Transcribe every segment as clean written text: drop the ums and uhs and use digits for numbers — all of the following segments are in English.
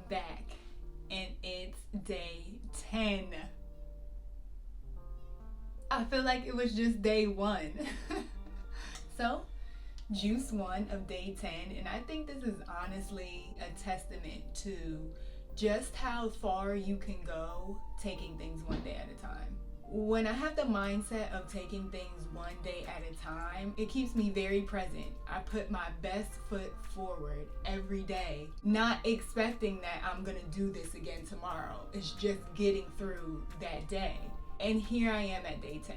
back and it's day 10. I feel like it was just day 1. So, juice 1 of day 10, and I think this is honestly a testament to just how far you can go taking things one day at a time. When I have the mindset of taking things one day at a time, it keeps me very present. I put my best foot forward every day, not expecting that I'm gonna do this again tomorrow. It's just getting through that day. And here I am at day 10.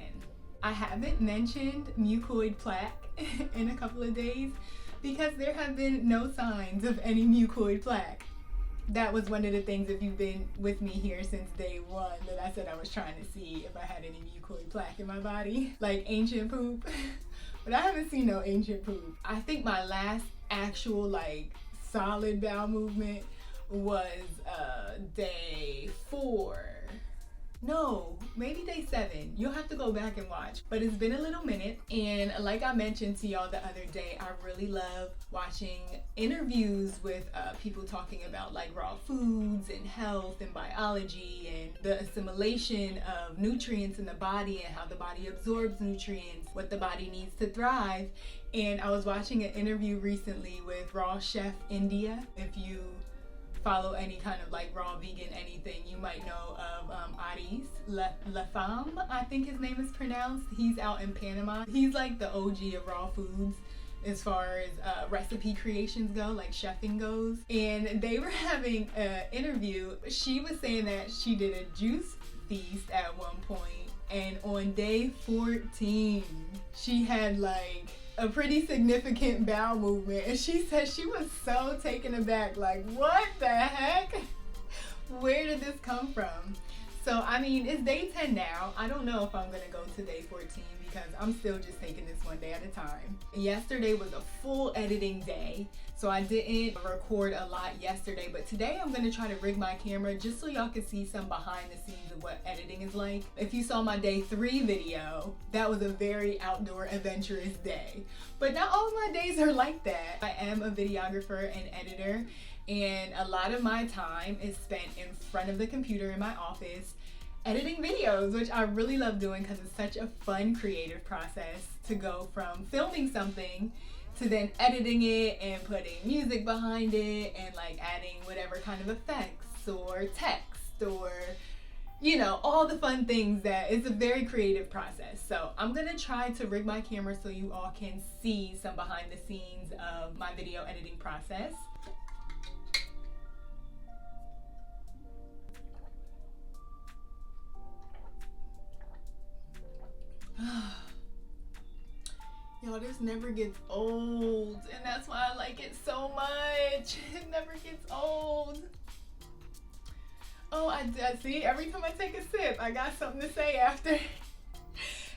I haven't mentioned mucoid plaque in a couple of days because there have been no signs of any mucoid plaque. That was one of the things, if you've been with me here since day 1, that I said I was trying to see if I had any mucoid plaque in my body, like ancient poop. But I haven't seen no ancient poop. I think my last actual solid bowel movement was day 4. No, maybe day 7. You'll have to go back and watch. But it's been a little minute, and like I mentioned to y'all the other day, I really love watching interviews with people talking about raw foods and health and biology and the assimilation of nutrients in the body and how the body absorbs nutrients, what the body needs to thrive. And I was watching an interview recently with Raw Chef India. If you follow any kind of raw vegan anything, you might know of Aris Lafam, I think his name is pronounced. He's out in Panama. He's the OG of raw foods as far as recipe creations go, chefing goes. And they were having an interview. She was saying that she did a juice feast at one point, and on day 14 she had a pretty significant bowel movement, and she said she was so taken aback, what the heck? Where did this come from? So I mean, it's day 10 now. I don't know if I'm gonna go to day 14 because I'm still just taking this one day at a time. Yesterday was a full editing day, so I didn't record a lot yesterday, but today I'm gonna try to rig my camera just so y'all can see some behind the scenes of what editing is like. If you saw my day 3 video, that was a very outdoor adventurous day. But not all of my days are like that. I am a videographer and editor, and a lot of my time is spent in front of the computer in my office editing videos, which I really love doing because it's such a fun creative process to go from filming something to then editing it and putting music behind it and adding whatever kind of effects or text or all the fun things. That it's a very creative process. So I'm gonna try to rig my camera so you all can see some behind the scenes of my video editing process. Y'all, this never gets old, and that's why I like it so much. It never gets old. Oh, I see, every time I take a sip, I got something to say after.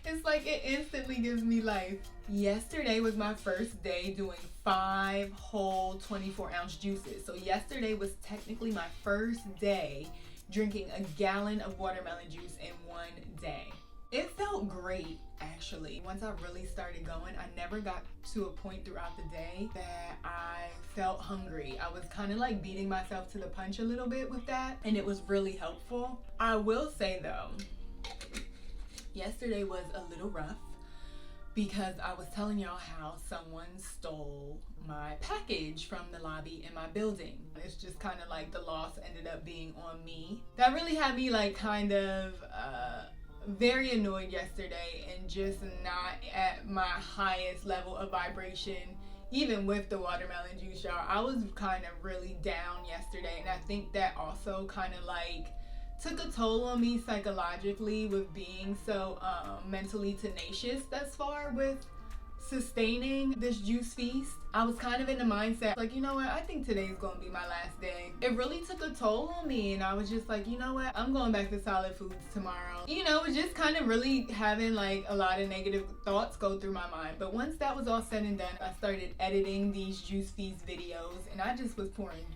It's it instantly gives me life. Yesterday was my first day doing 5 whole 24-ounce juices. So yesterday was technically my first day drinking a gallon of watermelon juice in one day. It felt great, actually. Once I really started going, I never got to a point throughout the day that I felt hungry. I was kind of beating myself to the punch a little bit with that, and it was really helpful. I will say though, yesterday was a little rough because I was telling y'all how someone stole my package from the lobby in my building. It's just kind of the loss ended up being on me. That really had me very annoyed yesterday and just not at my highest level of vibration. Even with the watermelon juice, y'all, I was kind of really down yesterday, and I think that also kind of took a toll on me psychologically with being so mentally tenacious thus far with sustaining this juice feast. I was kind of in the mindset you know what, I think today's gonna be my last day. It really took a toll on me, and I was just you know what, I'm going back to solid foods tomorrow. It was just kind of really having a lot of negative thoughts go through my mind. But once that was all said and done, I started editing these juice feast videos, and I just was pouring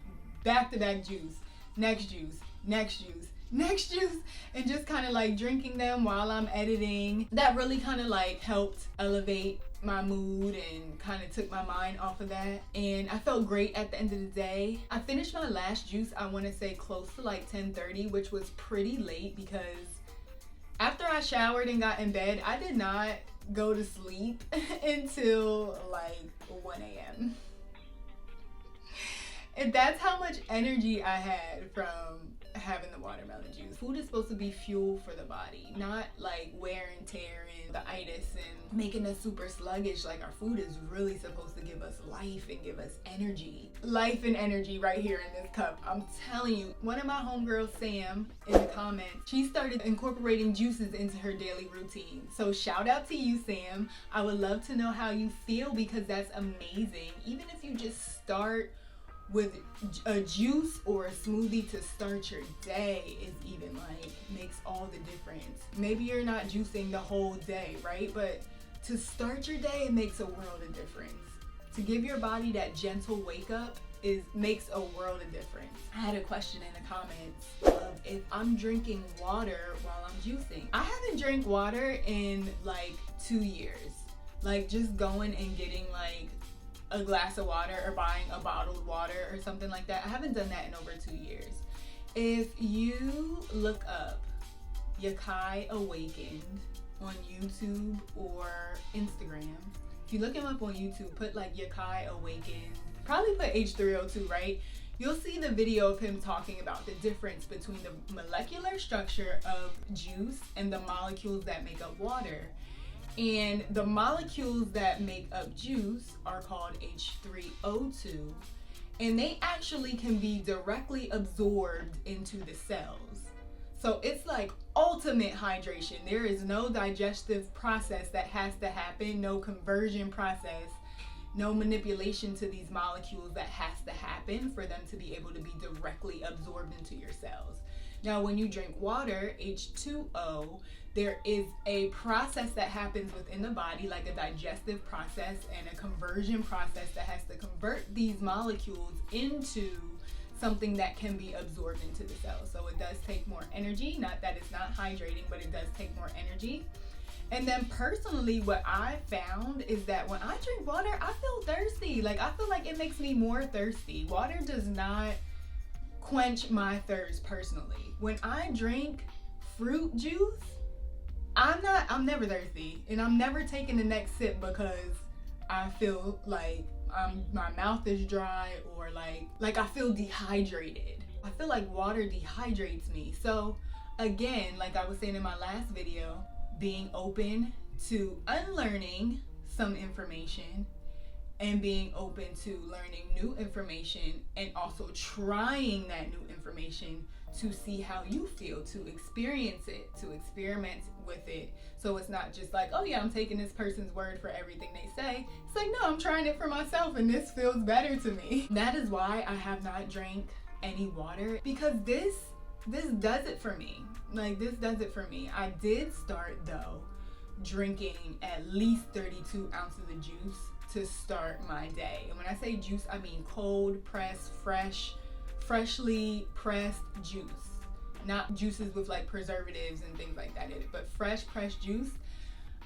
back-to-back juice, next juice, next juice, next juice, and just kind of drinking them while I'm editing. That really kind of helped elevate my mood and kind of took my mind off of that. And I felt great at the end of the day. I finished my last juice, I want to say close to like 10:30, which was pretty late because after I showered and got in bed, I did not go to sleep until like 1 a.m. And that's how much energy I had from having the watermelon juice. Food is supposed to be fuel for the body, not like wear and tear and the itis and making us super sluggish. Like, our food is really supposed to give us life and give us energy. Life and energy right here in this cup. I'm telling you. One of my homegirls, Sam, in the comments, she started incorporating juices into her daily routine. So shout out to you, Sam. I would love to know how you feel because that's amazing. Even if you just start with a juice or a smoothie to start your day, is even like makes all the difference. Maybe you're not juicing the whole day, right? But to start your day, it makes a world of difference. To give your body that gentle wake up makes a world of difference. I had a question in the comments of if I'm drinking water while I'm juicing. I haven't drank water in like 2 years. Like, just going and getting like a glass of water or buying a bottled water or something like that. I haven't done that in over 2 years. If you look up Yakai Awakened on YouTube or Instagram, if you look him up on YouTube, put like Yakai Awakened, probably put H3O2, right? You'll see the video of him talking about the difference between the molecular structure of juice and the molecules that make up water. And the molecules that make up juice are called H3O2, and they actually can be directly absorbed into the cells. So it's like ultimate hydration. There is no digestive process that has to happen, no conversion process, no manipulation to these molecules that has to happen for them to be able to be directly absorbed into your cells. Now, when you drink water, H2O, there is a process that happens within the body, like a digestive process and a conversion process that has to convert these molecules into something that can be absorbed into the cells. So it does take more energy. Not that it's not hydrating, but it does take more energy. And then personally, what I found is that when I drink water, I feel thirsty. Like, I feel like it makes me more thirsty. Water does not quench my thirst personally. When I drink fruit juice, I'm never thirsty, and I'm never taking the next sip because I feel like my mouth is dry or like I feel dehydrated. I feel like water dehydrates me. So again, like I was saying in my last video, being open to unlearning some information and being open to learning new information and also trying that new information to see how you feel, to experience it, to experiment with it. So it's not just like, oh yeah, I'm taking this person's word for everything they say. It's like, no, I'm trying it for myself and this feels better to me. That is why I have not drank any water, because this does it for me. Like, this does it for me. I did start though drinking at least 32 ounces of juice to start my day. And when I say juice, I mean cold pressed, freshly pressed juice, not juices with like preservatives and things like that in it, but fresh pressed juice.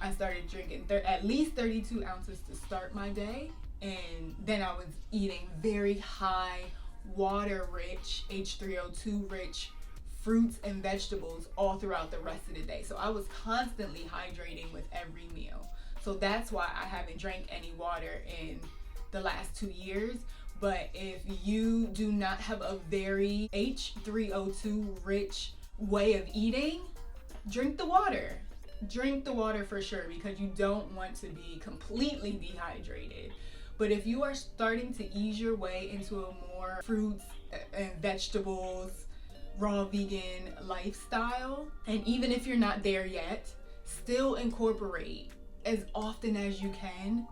I started drinking at least 32 ounces to start my day, and then I was eating very high water rich, H3O2 rich fruits and vegetables all throughout the rest of the day. So I was constantly hydrating with every meal. So that's why I haven't drank any water in the last 2 years. But if you do not have a very H3O2 rich way of eating, drink the water. Drink the water for sure, because you don't want to be completely dehydrated. But if you are starting to ease your way into a more fruits and vegetables, raw vegan lifestyle, and even if you're not there yet, still incorporate as often as you can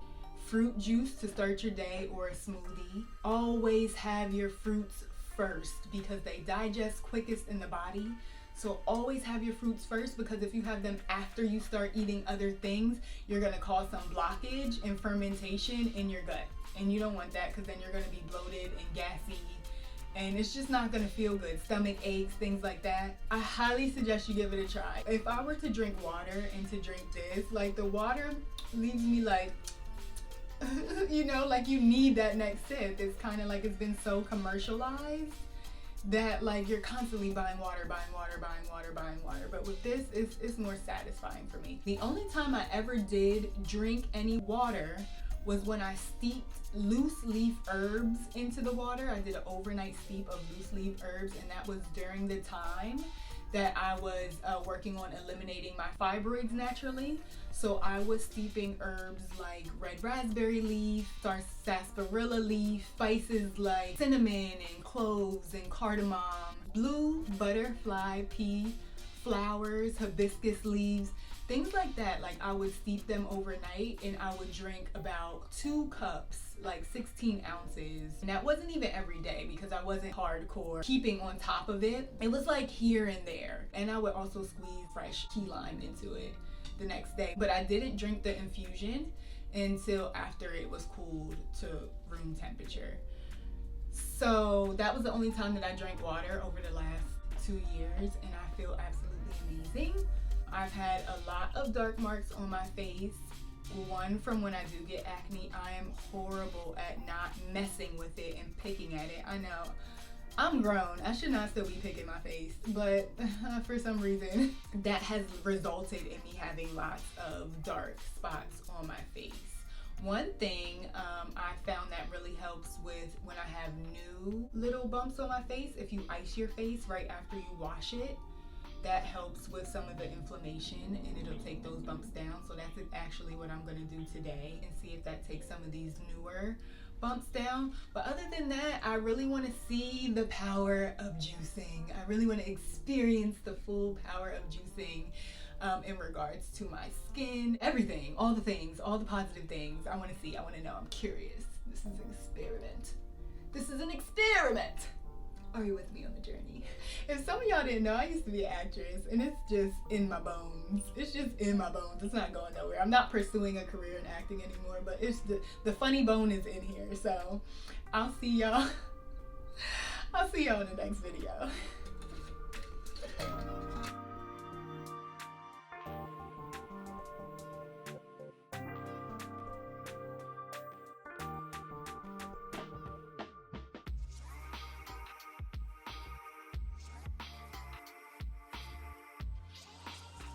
fruit juice to start your day or a smoothie. Always have your fruits first because they digest quickest in the body. So always have your fruits first, because if you have them after you start eating other things, you're gonna cause some blockage and fermentation in your gut. And you don't want that, because then you're gonna be bloated and gassy, and it's just not gonna feel good. Stomach aches, things like that. I highly suggest you give it a try. If I were to drink water and to drink this, like, the water leaves me like, You know, like you need that next sip. It's kind of like it's been so commercialized that like you're constantly buying water, buying water, buying water, buying water. But with this, it's more satisfying for me. The only time I ever did drink any water was when I steeped loose leaf herbs into the water. I did an overnight steep of loose leaf herbs, and that was during the time that I was working on eliminating my fibroids naturally. So I was steeping herbs like red raspberry leaf, sarsaparilla leaf, spices like cinnamon and cloves and cardamom, blue butterfly pea flowers, hibiscus leaves, things like that. Like I would steep them overnight and I would drink about 2 cups, like 16 ounces. And that wasn't even every day because I wasn't hardcore keeping on top of it. It was like here and there. And I would also squeeze fresh key lime into it the next day. But I didn't drink the infusion until after it was cooled to room temperature. So that was the only time that I drank water over the last 2 years, and I feel absolutely amazing. I've had a lot of dark marks on my face. One from when I do get acne. I am horrible at not messing with it and picking at it. I know, I'm grown. I should not still be picking my face, but for some reason that has resulted in me having lots of dark spots on my face. One thing I found that really helps with when I have new little bumps on my face, if you ice your face right after you wash it, that helps with some of the inflammation and it'll take those bumps down. So that's actually what I'm gonna do today and see if that takes some of these newer bumps down. But other than that, I really wanna see the power of juicing. I really wanna experience the full power of juicing in regards to my skin, everything, all the things, all the positive things. I wanna see, I wanna know, I'm curious. This is an experiment. This is an experiment. Are you with me on the journey? If some of y'all didn't know, I used to be an actress and it's just in my bones. It's just in my bones. It's not going nowhere. I'm not pursuing a career in acting anymore, but it's the funny bone is in here. So I'll see y'all. I'll see y'all in the next video.